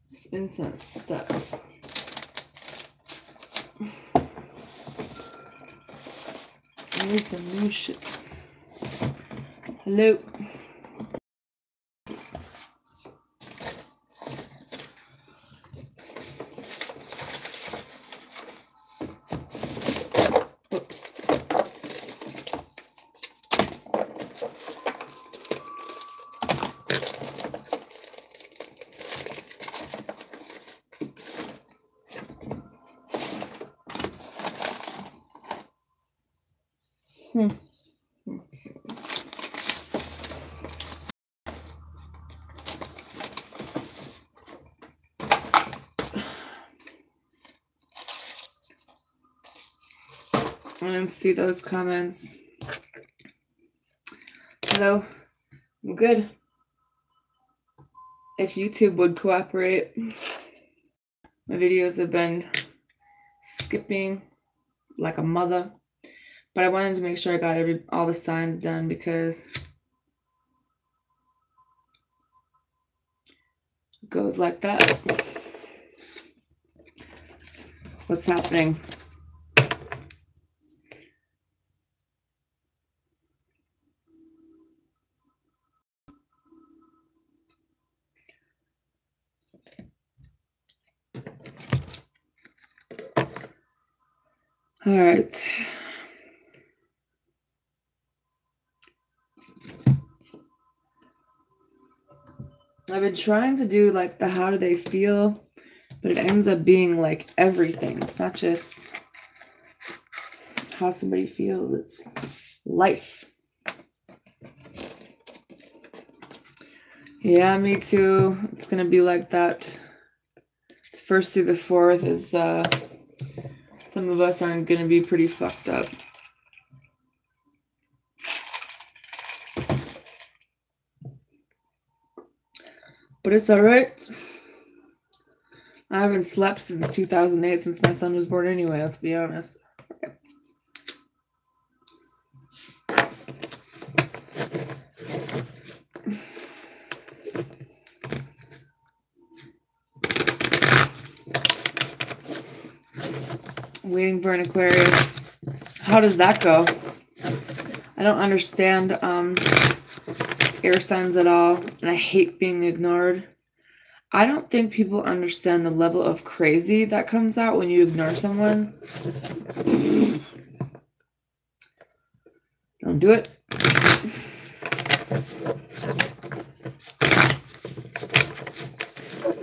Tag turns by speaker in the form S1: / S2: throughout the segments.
S1: This incense sucks. I need some new shit. Hello. Oops. I didn't see those comments. Hello. I'm good. If YouTube would cooperate, my videos have been skipping like a mother, but I wanted to make sure I got all the signs done because it goes like that. What's happening? All right. I've been trying to do like the how do they feel, but it ends up being like everything. It's not just how somebody feels, it's life. Yeah, me too. It's gonna be like that. The 1st through the 4th is some of us are gonna be pretty fucked up. But it's all right. I haven't slept since 2008, since my son was born anyway, let's be honest. Waiting for an Aquarius. How does that go? I don't understand air signs at all, and I hate being ignored. I don't think people understand the level of crazy that comes out when you ignore someone. Don't do it.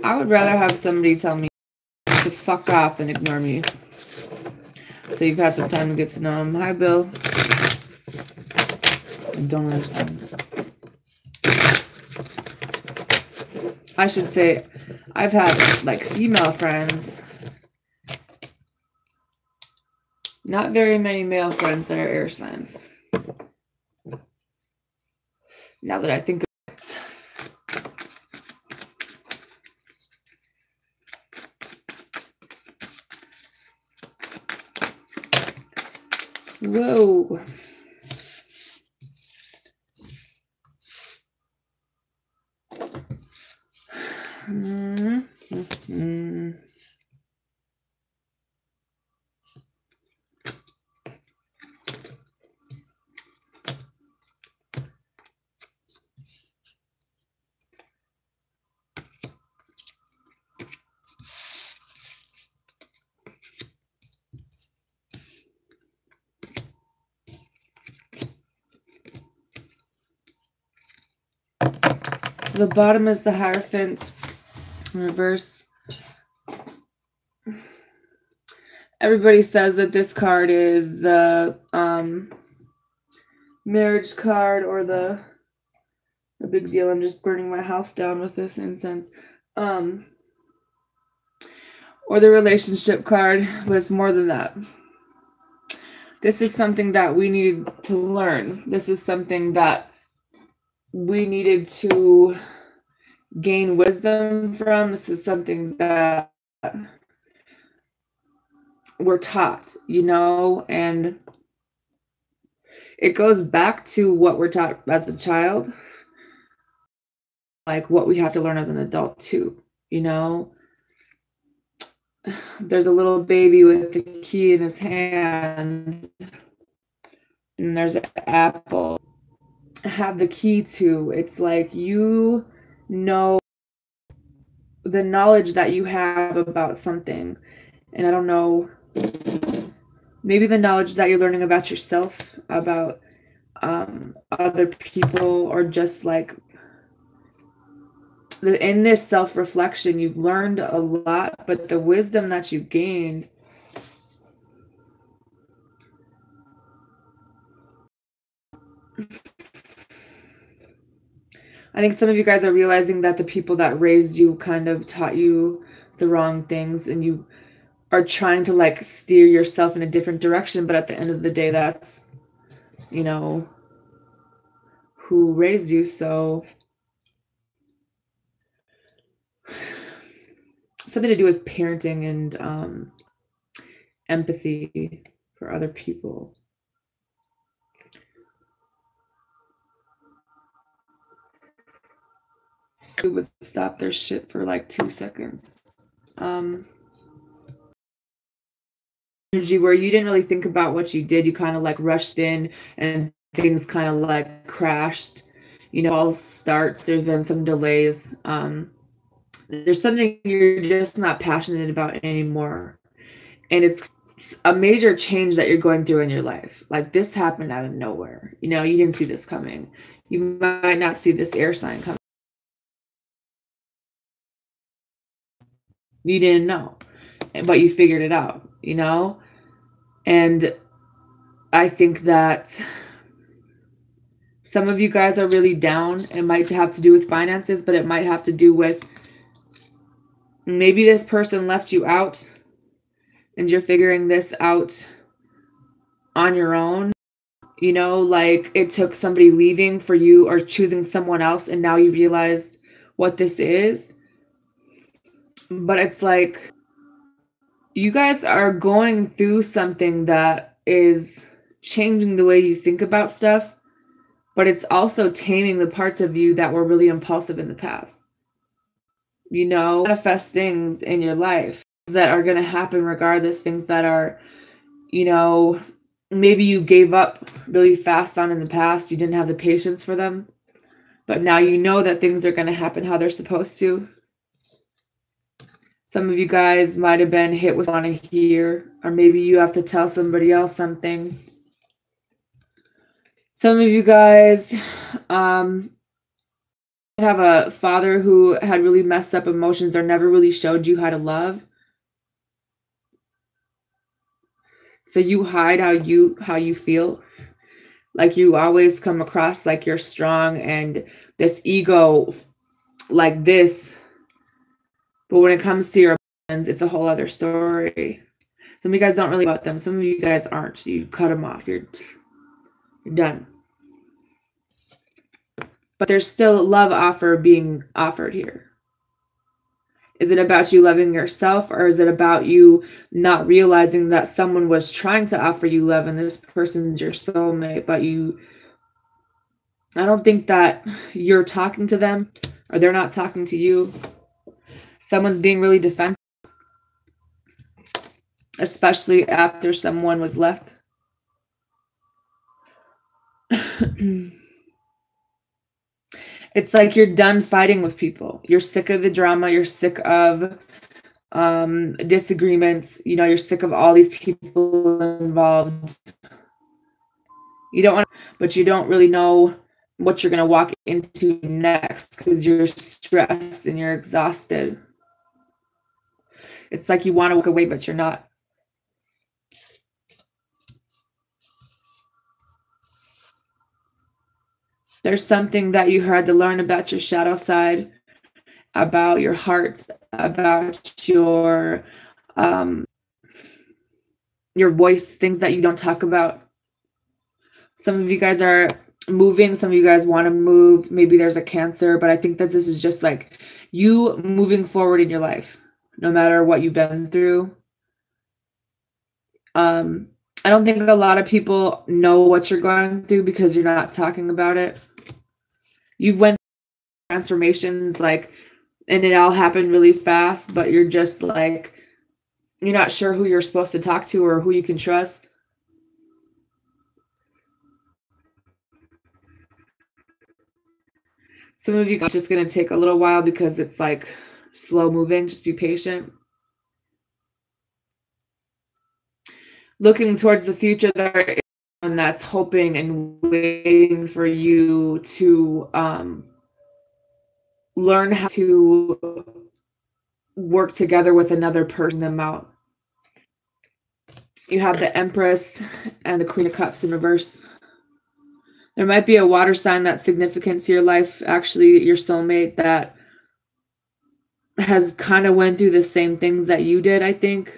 S1: I would rather have somebody tell me to fuck off than ignore me. So you've had some time to get to know him. Hi, Bill. I don't understand. I should say, I've had like female friends. Not very many male friends that are air signs. Now that I think of it. Whoa. The bottom is the Hierophant in reverse. Everybody says that this card is the marriage card or the big deal. I'm just burning my house down with this incense. Or the relationship card, but it's more than that. This is something that we needed to learn. This is something that we needed to gain wisdom from. This is something that we're taught, you know, and it goes back to what we're taught as a child, like what we have to learn as an adult too, you know. There's a little baby with the key in his hand, and there's an apple. Have the key to. It's like, you know, the knowledge that you have about something, and I don't know, maybe the knowledge that you're learning about yourself, about other people, or just like in this self-reflection, you've learned a lot, but the wisdom that you've gained, I think some of you guys are realizing that the people that raised you kind of taught you the wrong things, and you are trying to like steer yourself in a different direction, but at the end of the day, that's, you know, who raised you. So something to do with parenting and empathy for other people. Who would stop their shit for like 2 seconds. Energy where you didn't really think about what you did. You kind of like rushed in and things kind of like crashed. You know, all starts. There's been some delays. There's something you're just not passionate about anymore. And it's a major change that you're going through in your life. Like, this happened out of nowhere. You know, you didn't see this coming. You might not see this air sign coming. You didn't know, but you figured it out, you know? And I think that some of you guys are really down. It might have to do with finances, but it might have to do with maybe this person left you out and you're figuring this out on your own. You know, like it took somebody leaving for you or choosing someone else, and now you realized what this is. But it's like you guys are going through something that is changing the way you think about stuff, but it's also taming the parts of you that were really impulsive in the past. You know, manifest things in your life that are going to happen regardless, things that are, you know, maybe you gave up really fast on in the past. You didn't have the patience for them, but now you know that things are going to happen how they're supposed to. Some of you guys might have been hit with want to hear, or maybe you have to tell somebody else something. Some of you guys have a father who had really messed up emotions or never really showed you how to love. So you hide how you feel. Like you always come across like you're strong and this ego like this. But when it comes to your friends, it's a whole other story. Some of you guys don't really about them. Some of you guys aren't. You cut them off. You're done. But there's still love being offered here. Is it about you loving yourself, or is it about you not realizing that someone was trying to offer you love and this person's your soulmate, but I don't think that you're talking to them or they're not talking to you. Someone's being really defensive, especially after someone was left. It's like you're done fighting with people. You're sick of the drama. You're sick of disagreements. You know, you're sick of all these people involved. You don't want, but you don't really know what you're going to walk into next because you're stressed and you're exhausted. It's like you want to walk away, but you're not. There's something that you had to learn about your shadow side, about your heart, about your voice, things that you don't talk about. Some of you guys are moving. Some of you guys want to move. Maybe there's a Cancer, but I think that this is just like you moving forward in your life, no matter what you've been through. I don't think a lot of people know what you're going through because you're not talking about it. You've went through transformations, like, and it all happened really fast, but you're just like, you're not sure who you're supposed to talk to or who you can trust. Some of you guys, it's just going to take a little while because it's like slow moving. Just be patient. Looking towards the future, there is one that's hoping and waiting for you to learn how to work together with another person them out. You have the Empress and the Queen of Cups in reverse. There might be a water sign that's significant to your life, actually your soulmate, that has kind of went through the same things that you did, I think.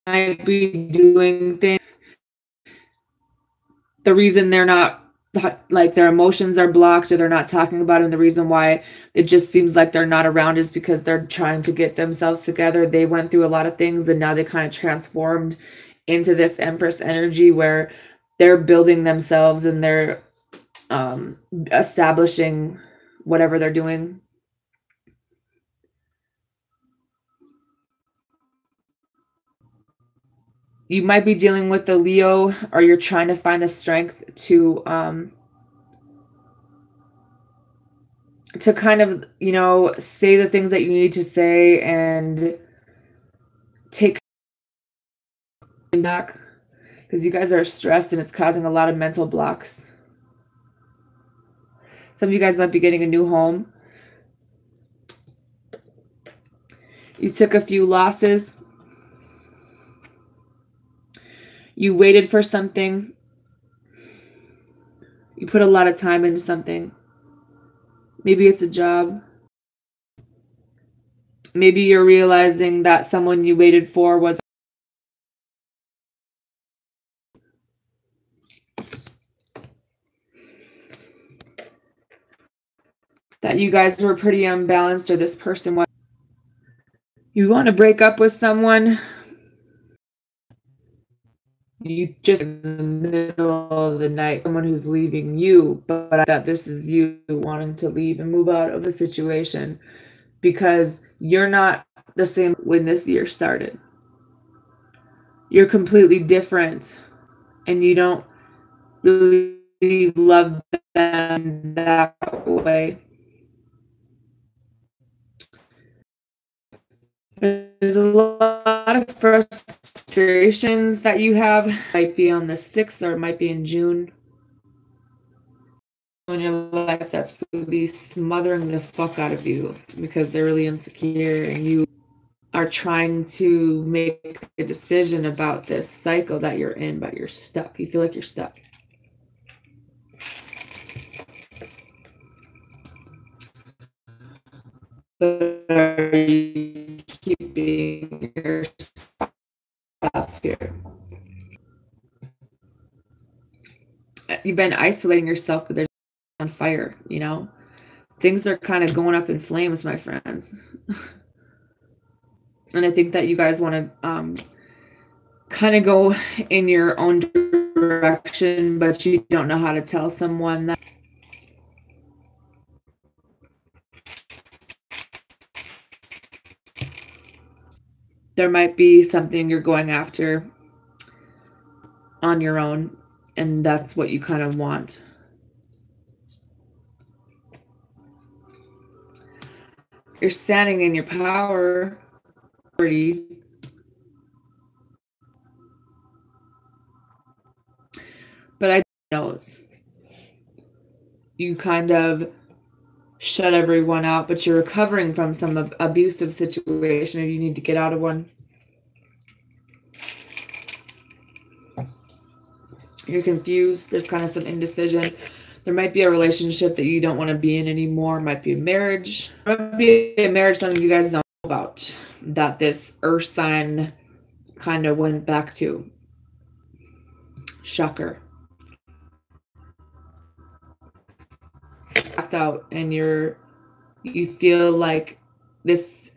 S1: Might be doing things. The reason they're not, like, their emotions are blocked or they're not talking about it, and the reason why it just seems like they're not around is because they're trying to get themselves together. They went through a lot of things and now they kind of transformed into this Empress energy where they're building themselves and they're establishing whatever they're doing. You might be dealing with the Leo, or you're trying to find the strength to kind of, you know, say the things that you need to say and take back, because you guys are stressed and it's causing a lot of mental blocks. Some of you guys might be getting a new home. You took a few losses. You waited for something. You put a lot of time into something. Maybe it's a job. Maybe you're realizing that someone you waited for was that you guys were pretty unbalanced, or this person was. You want to break up with someone. You just in the middle of the night, someone who's leaving you, but that this is you wanting to leave and move out of a situation because you're not the same when this year started. You're completely different and you don't really love them that way. There's a lot of frustrations that you have. It might be on the 6th or it might be in June. In your life that's really smothering the fuck out of you because they're really insecure and you are trying to make a decision about this cycle that you're in, but you're stuck. You feel like you're stuck. But are you keeping yourself here? You've been isolating yourself, but there's on fire, you know? Things are kind of going up in flames, my friends. And I think that you guys want to kind of go in your own direction, but you don't know how to tell someone that. There might be something you're going after on your own, and that's what you kind of want. You're standing in your power. But knows. You kind of shut everyone out, but you're recovering from some abusive situation, or you need to get out of one. You're confused. There's kind of some indecision. There might be a relationship that you don't want to be in anymore. It might be a marriage. It might be a marriage some of you guys don't know about, that this earth sign kind of went back to. Shocker. Backed out, and you feel like this,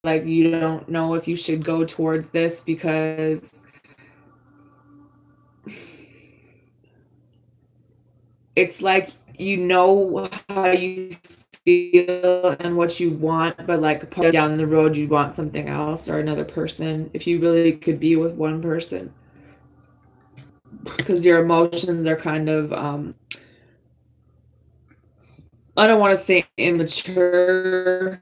S1: like you don't know if you should go towards this, because it's like you know how you feel and what you want, but like down the road you want something else or another person, if you really could be with one person, because your emotions are kind of I don't want to say immature.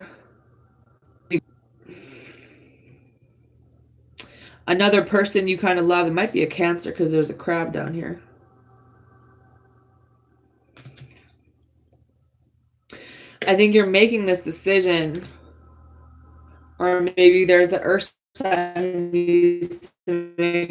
S1: Another person you kind of love, it might be a Cancer because there's a crab down here. I think you're making this decision, or maybe there's an earth sign needs to make